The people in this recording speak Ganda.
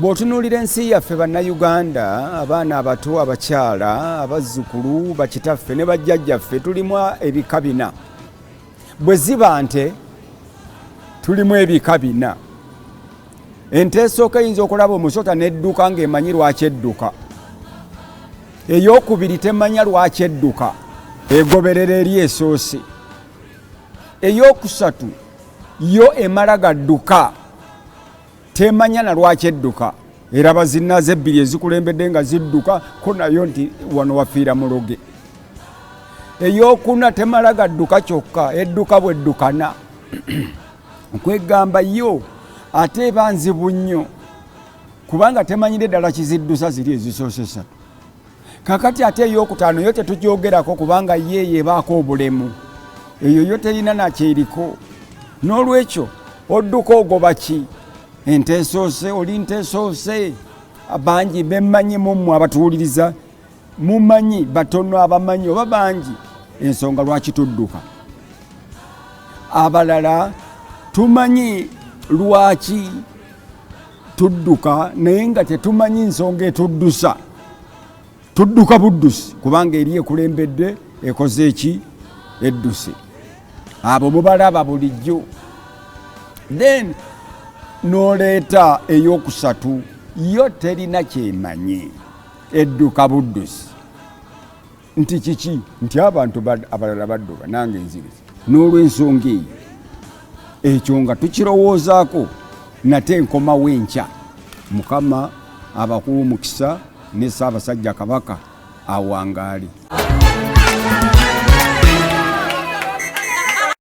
bw'otunuulira ensi yaffe bannayuganda, abaana abato, abakyala, abazzukulu, bakitaffe ne bajjajjaffe, tulimu ebika bina. Bwe ziba nte tulimu ebika bina. Ente esooka eyinza okulaba omusota n'edduka ng'emanyi lwaki edduka. Eyookubiri temanya lwaki edduka, egoberera eri esoose. Eyookusatu yo emala gadduka, temanya na lwaki edduka. Era bazinnaze ebbiri ezikulembedde nga zidduka ko nayo nti wano wafiira muloge. Eyookuna temala gadduka kyokka, edduka bweddukana. Nkwegamba yo ate eba nzibu nnyo kubanga temanyire ddala kiziddusa ziri ezisoosesa. Kakati ate eyookutaano yo tetugyogerako kubanga yeeyo ebaako obulemu. Eyo yo terina nakyeriko. N'olwekyo odduka ogoba ki? Ente esoose, oli nte esoose. Abangi bemmanyi mummwe abatuwuliriza, mumanyi batono abamanyi oba bangi ensonga lwaki tudduka. Abalala tumanyi lwaki tudduka naye nga tetumanyi nsonga etuddusa. Tudduka buddusi kubanga eri ekulembedde ekoze eki? Edduse. Abo mubalaba bulijjo. Then n'oleeta eyookusatu yo terina kyemanyi, edduka buddusi. Nti kiki? Nti abantu abalala badduka nange nziriza. N'olw'ensonga eyo ekyo nga tukirowoozaako nate nkomawo enkya. Mukama abakuwa omukisa ne Ssaabasajja Kabaka awangaale.